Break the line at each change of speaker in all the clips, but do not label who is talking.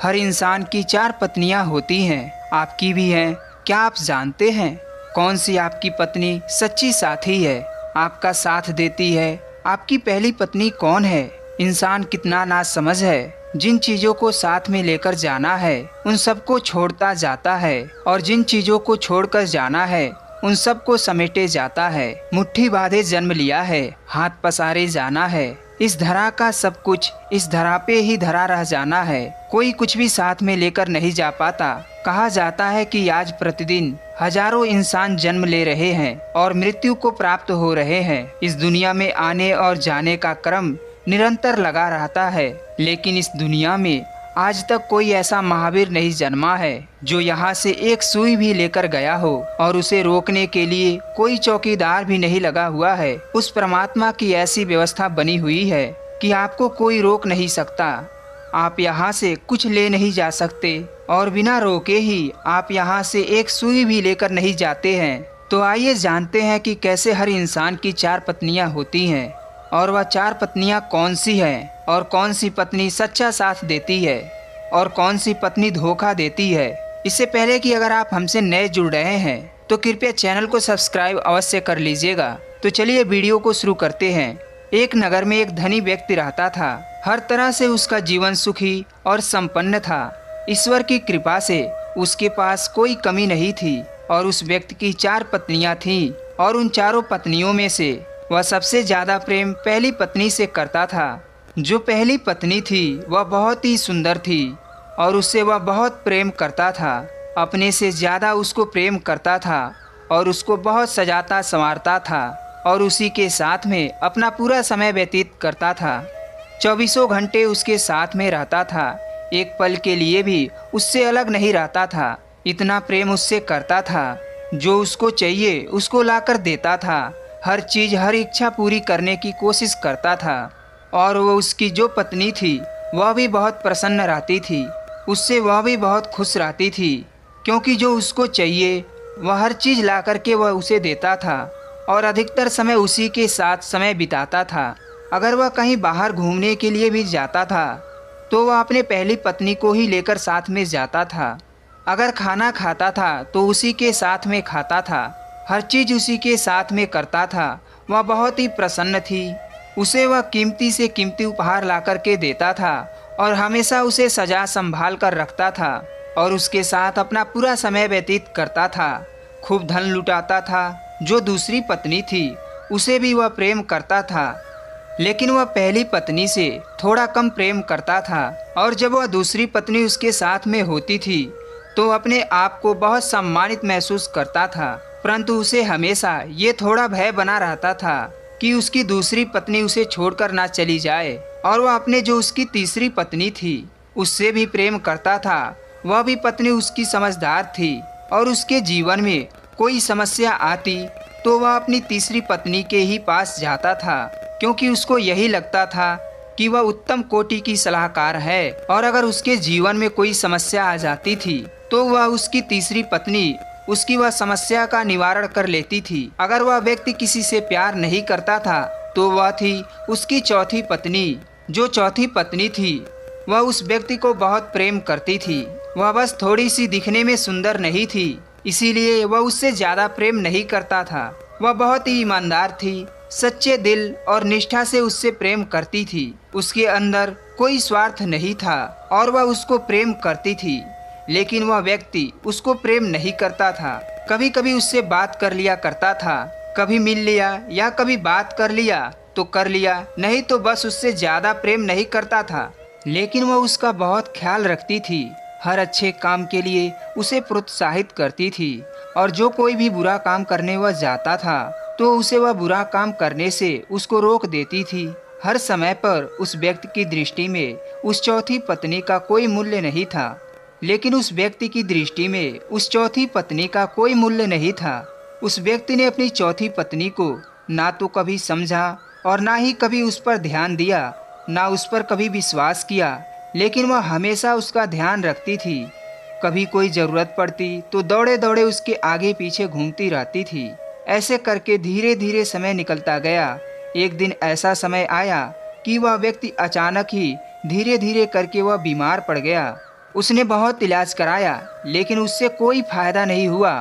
हर इंसान की 4 पत्नियां होती हैं, आपकी भी हैं। क्या आप जानते हैं कौन सी आपकी पत्नी सच्ची साथी है, आपका साथ देती है? आपकी पहली पत्नी कौन है? इंसान कितना नासमझ है। जिन चीज़ों को साथ में लेकर जाना है उन सबको छोड़ता जाता है, और जिन चीज़ों को छोड़कर जाना है उन सबको समेटे जाता है। मुट्ठी बांधे जन्म लिया है, हाथ पसारे जाना है। इस धरा का सब कुछ इस धरा पे ही धरा रह जाना है। कोई कुछ भी साथ में लेकर नहीं जा पाता। कहा जाता है कि आज प्रतिदिन हजारों इंसान जन्म ले रहे हैं और मृत्यु को प्राप्त हो रहे हैं। इस दुनिया में आने और जाने का क्रम निरंतर लगा रहता है, लेकिन इस दुनिया में आज तक कोई ऐसा महावीर नहीं जन्मा है जो यहाँ से एक सुई भी लेकर गया हो, और उसे रोकने के लिए कोई चौकीदार भी नहीं लगा हुआ है। उस परमात्मा की ऐसी व्यवस्था बनी हुई है कि आपको कोई रोक नहीं सकता। आप यहाँ से कुछ ले नहीं जा सकते, और बिना रोके ही आप यहाँ से एक सुई भी लेकर नहीं जाते हैं। तो आइए जानते हैं कि कैसे हर इंसान की 4 पत्नियाँ होती हैं, और वह 4 पत्नियां कौन सी हैं, और कौन सी पत्नी सच्चा साथ देती है और कौन सी पत्नी धोखा देती है। इससे पहले कि अगर आप हमसे नए जुड़ रहे हैं तो कृपया चैनल को सब्सक्राइब अवश्य कर लीजिएगा। तो चलिए वीडियो को शुरू करते हैं। एक नगर में एक धनी व्यक्ति रहता था। हर तरह से उसका जीवन सुखी और संपन्न था। ईश्वर की कृपा से उसके पास कोई कमी नहीं थी, और उस व्यक्ति की 4 पत्नियां थीं, और उन चारों पत्नियों में से वह सबसे ज्यादा प्रेम पहली पत्नी से करता था। जो पहली पत्नी थी वह बहुत ही सुंदर थी, और उससे वह बहुत प्रेम करता था। अपने से ज्यादा उसको प्रेम करता था, और उसको बहुत सजाता संवारता था, और उसी के साथ में अपना पूरा समय व्यतीत करता था। 24 घंटे उसके साथ में रहता था। एक पल के लिए भी उससे अलग नहीं रहता था। इतना प्रेम उससे करता था। जो उसको चाहिए उसको लाकर देता था। हर चीज़, हर इच्छा पूरी करने की कोशिश करता था। और वो उसकी जो पत्नी थी वह भी बहुत प्रसन्न रहती थी। उससे वह भी बहुत खुश रहती थी, क्योंकि जो उसको चाहिए वह हर चीज़ ला करके वह उसे देता था, और अधिकतर समय उसी के साथ समय बिताता था। अगर वह कहीं बाहर घूमने के लिए भी जाता था तो वह अपने पहली पत्नी को ही लेकर साथ में जाता था। अगर खाना खाता था तो उसी के साथ में खाता था। हर चीज़ उसी के साथ में करता था। वह बहुत ही प्रसन्न थी। उसे वह कीमती से कीमती उपहार ला कर के देता था, और हमेशा उसे सजा संभाल कर रखता था, और उसके साथ अपना पूरा समय व्यतीत करता था। खूब धन लुटाता था। जो दूसरी पत्नी थी उसे भी वह प्रेम करता था, लेकिन वह पहली पत्नी से थोड़ा कम प्रेम करता था। और जब वह दूसरी पत्नी उसके साथ में होती थी तो अपने आप को बहुत सम्मानित महसूस करता था, परंतु उसे हमेशा ये थोड़ा भय बना रहता था कि उसकी दूसरी पत्नी उसे छोड़कर ना चली जाए। और वह अपने जो उसकी तीसरी पत्नी थी उससे भी प्रेम करता था। वह भी पत्नी उसकी समझदार थी, और उसके जीवन में कोई समस्या आती तो वह अपनी तीसरी पत्नी के ही पास जाता था, क्योंकि उसको यही लगता था कि वह उत्तम कोटि की सलाहकार है। और अगर उसके जीवन में कोई समस्या आ जाती थी तो वह उसकी तीसरी पत्नी उसकी वह समस्या का निवारण कर लेती थी। अगर वह व्यक्ति किसी से प्यार नहीं करता था तो वह थी उसकी चौथी पत्नी। जो चौथी पत्नी थी वह उस व्यक्ति को बहुत प्रेम करती थी। वह बस थोड़ी सी दिखने में सुंदर नहीं थी, इसीलिए वह उससे ज्यादा प्रेम नहीं करता था। वह बहुत ही ईमानदार थी, सच्चे दिल और निष्ठा से उससे प्रेम करती थी। उसके अंदर कोई स्वार्थ नहीं था, और वह उसको प्रेम करती थी, लेकिन वह व्यक्ति उसको प्रेम नहीं करता था। कभी कभी उससे बात कर लिया करता था, कभी मिल लिया या कभी बात कर लिया तो कर लिया, नहीं तो बस उससे ज्यादा प्रेम नहीं करता था। लेकिन वह उसका बहुत ख्याल रखती थी, हर अच्छे काम के लिए उसे प्रोत्साहित करती थी, और जो कोई भी बुरा काम करने वह जाता था तो उसे वह बुरा काम करने से उसको रोक देती थी। हर समय पर उस व्यक्ति की दृष्टि में उस चौथी पत्नी का कोई मूल्य नहीं था, लेकिन उस व्यक्ति की दृष्टि में उस चौथी पत्नी का कोई मूल्य नहीं था। उस व्यक्ति ने अपनी चौथी पत्नी को ना तो कभी समझा और ना ही कभी उस पर ध्यान दिया, ना उस पर कभी विश्वास किया, लेकिन वह हमेशा उसका ध्यान रखती थी। कभी कोई ज़रूरत पड़ती तो दौड़े दौड़े उसके आगे पीछे घूमती रहती थी। ऐसे करके धीरे धीरे समय निकलता गया। एक दिन ऐसा समय आया कि वह व्यक्ति अचानक ही धीरे धीरे करके वह बीमार पड़ गया। उसने बहुत इलाज कराया लेकिन उससे कोई फायदा नहीं हुआ।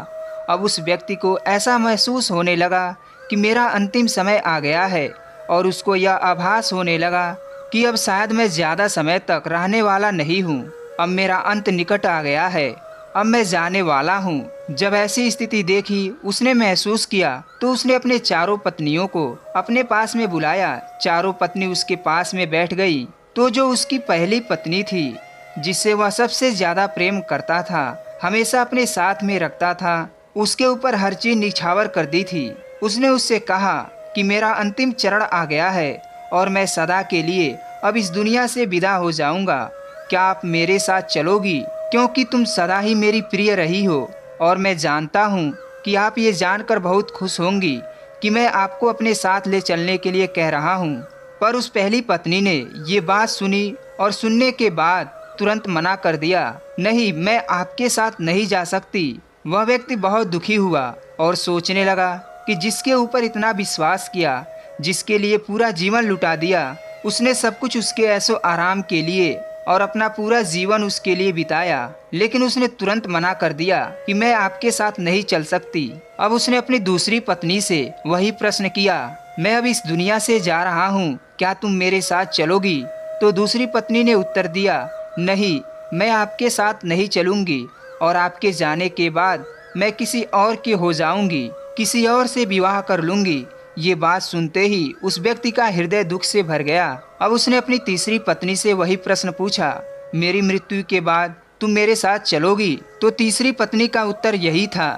अब उस व्यक्ति को ऐसा महसूस होने लगा कि मेरा अंतिम समय आ गया है और उसको यह आभास होने लगा कि अब शायद मैं ज़्यादा समय तक रहने वाला नहीं हूँ। अब मेरा अंत निकट आ गया है, अब मैं जाने वाला हूँ। जब ऐसी स्थिति देखी उसने महसूस किया तो उसने अपने चारों पत्नियों को अपने पास में बुलाया। चारों पत्नी उसके पास में बैठ गई तो जो उसकी पहली पत्नी थी, जिससे वह सबसे ज़्यादा प्रेम करता था, हमेशा अपने साथ में रखता था, उसके ऊपर हर चीज़ निछावर कर दी थी। उसने उससे कहा कि मेरा अंतिम चरण आ गया है और मैं सदा के लिए अब इस दुनिया से विदा हो जाऊंगा। क्या आप मेरे साथ चलोगी? क्योंकि तुम सदा ही मेरी प्रिय रही हो और मैं जानता हूँ कि आप ये जानकर बहुत खुश होंगी कि मैं आपको अपने साथ ले चलने के लिए कह रहा हूँ। पर उस पहली पत्नी ने ये बात सुनी और सुनने के बाद तुरंत मना कर दिया, नहीं, मैं आपके साथ नहीं जा सकती। वह व्यक्ति बहुत दुखी हुआ और सोचने लगा कि जिसके ऊपर इतना विश्वास किया, जिसके लिए पूरा जीवन लुटा दिया, उसने सब कुछ उसके ऐशो आराम के लिए और अपना पूरा जीवन उसके लिए बिताया, लेकिन उसने तुरंत मना कर दिया कि मैं आपके साथ नहीं चल सकती। अब उसने अपनी दूसरी पत्नी से वही प्रश्न किया, मैं अब इस दुनिया से जा रहा हूँ, क्या तुम मेरे साथ चलोगी? तो दूसरी पत्नी ने उत्तर दिया, नहीं, मैं आपके साथ नहीं चलूँगी और आपके जाने के बाद मैं किसी और की हो जाऊँगी, किसी और से विवाह कर लूँगी। ये बात सुनते ही उस व्यक्ति का हृदय दुख से भर गया। अब उसने अपनी तीसरी पत्नी से वही प्रश्न पूछा, मेरी मृत्यु के बाद तुम मेरे साथ चलोगी? तो तीसरी पत्नी का उत्तर यही था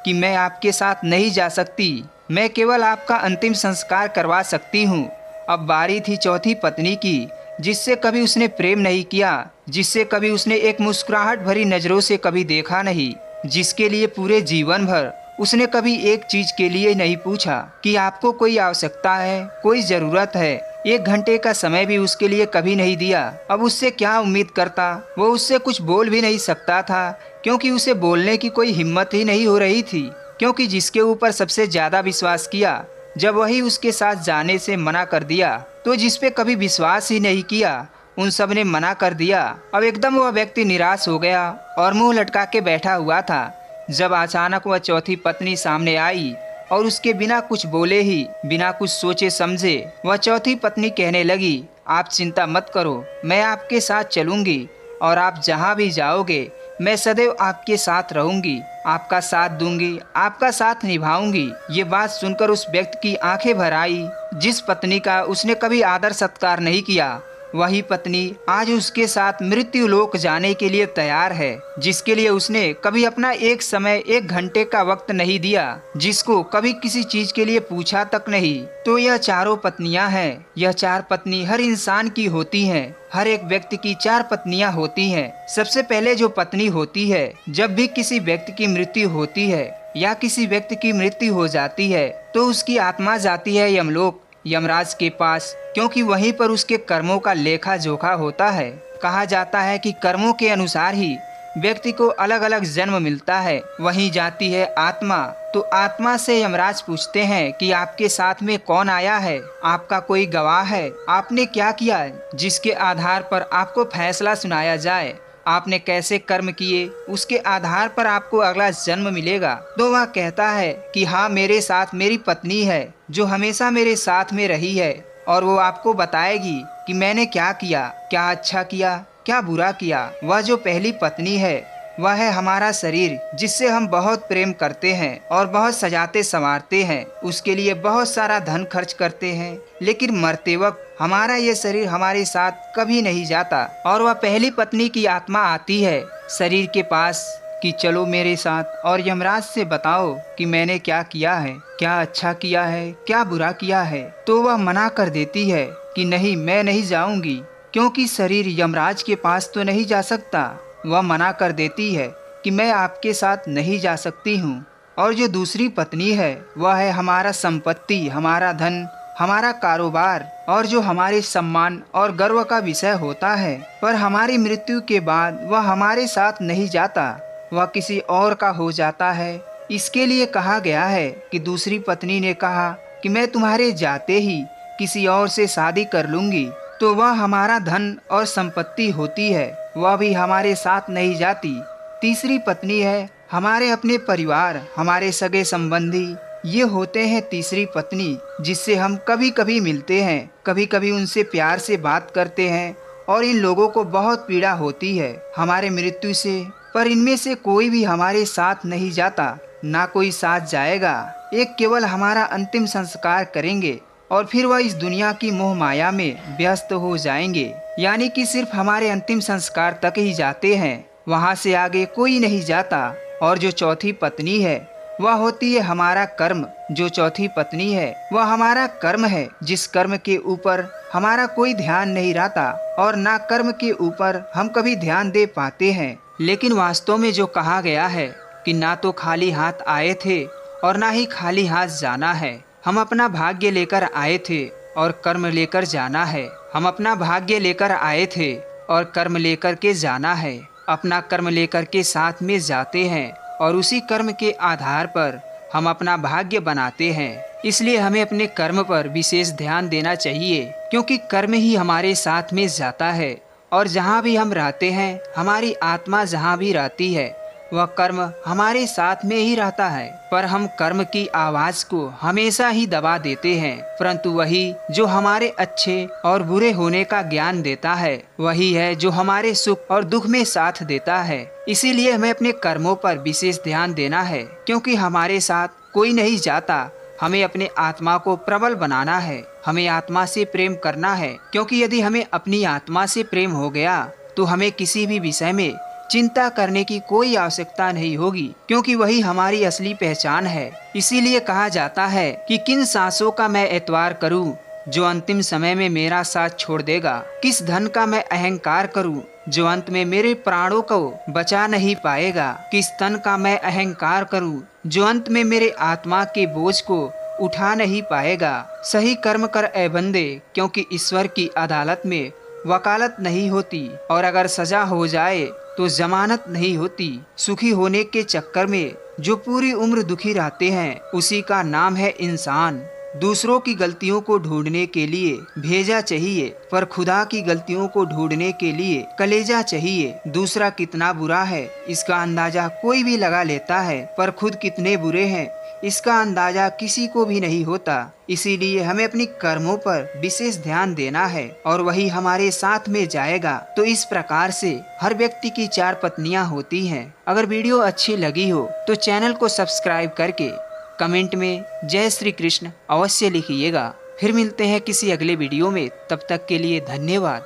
कि मैं आपके साथ नहीं जा सकती, मैं केवल आपका अंतिम संस्कार करवा सकती हूँ। अब बारी थी चौथी पत्नी की, जिससे कभी उसने प्रेम नहीं किया, जिससे कभी उसने एक मुस्कुराहट भरी नज़रों से कभी देखा नहीं, जिसके लिए पूरे जीवन भर उसने कभी एक चीज के लिए नहीं पूछा कि आपको कोई आवश्यकता है, कोई ज़रूरत है। 1 घंटे का समय भी उसके लिए कभी नहीं दिया। अब उससे क्या उम्मीद करता? वो उससे कुछ बोल भी नहीं सकता था, क्योंकि उसे बोलने की कोई हिम्मत ही नहीं हो रही थी, क्योंकि जिसके ऊपर सबसे ज़्यादा विश्वास किया, जब वही उसके साथ जाने से मना कर दिया, तो जिस पे कभी विश्वास ही नहीं किया, उन सब ने मना कर दिया। अब एकदम वह व्यक्ति निराश हो गया और मुंह लटका के बैठा हुआ था, जब अचानक वह चौथी पत्नी सामने आई और उसके बिना कुछ बोले ही, बिना कुछ सोचे समझे, वह चौथी पत्नी कहने लगी, आप चिंता मत करो, मैं आपके साथ चलूंगी और आप जहां भी जाओगे मैं सदैव आपके साथ रहूंगी, आपका साथ दूंगी, आपका साथ निभाऊंगी। ये बात सुनकर उस व्यक्ति की आंखें भर आई। जिस पत्नी का उसने कभी आदर सत्कार नहीं किया, वही पत्नी आज उसके साथ मृत्यु लोक जाने के लिए तैयार है, जिसके लिए उसने कभी अपना एक समय 1 घंटे का वक्त नहीं दिया, जिसको कभी किसी चीज के लिए पूछा तक नहीं। तो यह चारों पत्नियां हैं। यह 4 पत्नी हर इंसान की होती हैं। हर एक व्यक्ति की 4 पत्नियां होती हैं। सबसे पहले जो पत्नी होती है, जब भी किसी व्यक्ति की मृत्यु होती है या किसी व्यक्ति की मृत्यु हो जाती है, तो उसकी आत्मा जाती है यमलोक, यमराज के पास, क्योंकि वहीं पर उसके कर्मों का लेखा जोखा होता है। कहा जाता है कि कर्मों के अनुसार ही व्यक्ति को अलग अलग जन्म मिलता है। वहीं जाती है आत्मा, तो आत्मा से यमराज पूछते हैं कि आपके साथ में कौन आया है, आपका कोई गवाह है, आपने क्या किया जिसके आधार पर आपको फैसला सुनाया जाए, आपने कैसे कर्म किए, उसके आधार पर आपको अगला जन्म मिलेगा। तो वह कहता है कि हाँ, मेरे साथ मेरी पत्नी है जो हमेशा मेरे साथ में रही है और वो आपको बताएगी कि मैंने क्या किया, क्या अच्छा किया, क्या बुरा किया। वह जो पहली पत्नी है वह है हमारा शरीर, जिससे हम बहुत प्रेम करते हैं और बहुत सजाते संवारते हैं, उसके लिए बहुत सारा धन खर्च करते हैं, लेकिन मरते वक्त हमारा ये शरीर हमारे साथ कभी नहीं जाता। और वह पहली पत्नी की आत्मा आती है शरीर के पास कि चलो मेरे साथ और यमराज से बताओ कि मैंने क्या किया है, क्या अच्छा किया है, क्या बुरा किया है। तो वह मना कर देती है कि नहीं, मैं नहीं जाऊंगी, क्योंकि शरीर यमराज के पास तो नहीं जा सकता। वह मना कर देती है कि मैं आपके साथ नहीं जा सकती हूँ। और जो दूसरी पत्नी है वह है हमारा संपत्ति, हमारा धन, हमारा कारोबार और जो हमारे सम्मान और गर्व का विषय होता है। पर हमारी मृत्यु के बाद वह हमारे साथ नहीं जाता, वह किसी और का हो जाता है। इसके लिए कहा गया है कि दूसरी पत्नी ने कहा कि मैं तुम्हारे जाते ही किसी और से शादी कर लूंगी, तो वह हमारा धन और संपत्ति होती है, वह भी हमारे साथ नहीं जाती। तीसरी पत्नी है हमारे अपने परिवार, हमारे सगे संबंधी, ये होते हैं तीसरी पत्नी, जिससे हम कभी कभी मिलते हैं, कभी कभी उनसे प्यार से बात करते हैं और इन लोगों को बहुत पीड़ा होती है हमारे मृत्यु से, पर इनमें से कोई भी हमारे साथ नहीं जाता, ना कोई साथ जाएगा। एक केवल हमारा अंतिम संस्कार करेंगे और फिर वह इस दुनिया की मोह माया में व्यस्त हो जाएंगे, यानी कि सिर्फ हमारे अंतिम संस्कार तक ही जाते हैं, वहाँ से आगे कोई नहीं जाता। और जो चौथी पत्नी है वह होती है हमारा कर्म। जो चौथी पत्नी है वह हमारा कर्म है, जिस कर्म के ऊपर हमारा कोई ध्यान नहीं रहता और ना कर्म के ऊपर हम कभी ध्यान दे पाते हैं। लेकिन वास्तव में जो कहा गया है कि ना तो खाली हाथ आए थे और ना ही खाली हाथ जाना है, हम अपना भाग्य लेकर आए थे और कर्म लेकर जाना है। हम अपना भाग्य लेकर आए थे और कर्म लेकर के जाना है। अपना कर्म लेकर के साथ में जाते हैं और उसी कर्म के आधार पर हम अपना भाग्य बनाते हैं। इसलिए हमें अपने कर्म पर विशेष ध्यान देना चाहिए, क्योंकि कर्म ही हमारे साथ में जाता है और जहाँ भी हम रहते हैं, हमारी आत्मा जहाँ भी रहती है, वह कर्म हमारे साथ में ही रहता है। पर हम कर्म की आवाज को हमेशा ही दबा देते हैं, परंतु वही जो हमारे अच्छे और बुरे होने का ज्ञान देता है, वही है जो हमारे सुख और दुख में साथ देता है। इसीलिए हमें अपने कर्मों पर विशेष ध्यान देना है, क्योंकि हमारे साथ कोई नहीं जाता। हमें अपने आत्मा को प्रबल बनाना है, हमें आत्मा से प्रेम करना है, क्योंकि यदि हमें अपनी आत्मा से प्रेम हो गया तो हमें किसी भी विषय में चिंता करने की कोई आवश्यकता नहीं होगी, क्योंकि वही हमारी असली पहचान है। इसीलिए कहा जाता है कि किन सांसों का मैं एतवार करूं जो अंतिम समय में मेरा साथ छोड़ देगा, किस धन का मैं अहंकार करूं जो अंत में मेरे प्राणों को बचा नहीं पाएगा, किस तन का मैं अहंकार करूं जो अंत में मेरे आत्मा के बोझ को उठा नहीं पाएगा। सही कर्म कर ए बंदे, क्योंकि ईश्वर की अदालत में वकालत नहीं होती और अगर सजा हो जाए तो जमानत नहीं होती। सुखी होने के चक्कर में जो पूरी उम्र दुखी रहते हैं, उसी का नाम है इंसान। दूसरों की गलतियों को ढूंढने के लिए भेजा चाहिए, पर खुदा की गलतियों को ढूंढने के लिए कलेजा चाहिए। दूसरा कितना बुरा है इसका अंदाजा कोई भी लगा लेता है, पर खुद कितने बुरे हैं इसका अंदाजा किसी को भी नहीं होता। इसीलिए हमें अपनी कर्मों पर विशेष ध्यान देना है और वही हमारे साथ में जाएगा। तो इस प्रकार से हर व्यक्ति की 4 पत्नियां होती हैं। अगर वीडियो अच्छी लगी हो तो चैनल को सब्सक्राइब करके कमेंट में जय श्री कृष्ण अवश्य लिखिएगा। फिर मिलते हैं किसी अगले वीडियो में, तब तक के लिए धन्यवाद।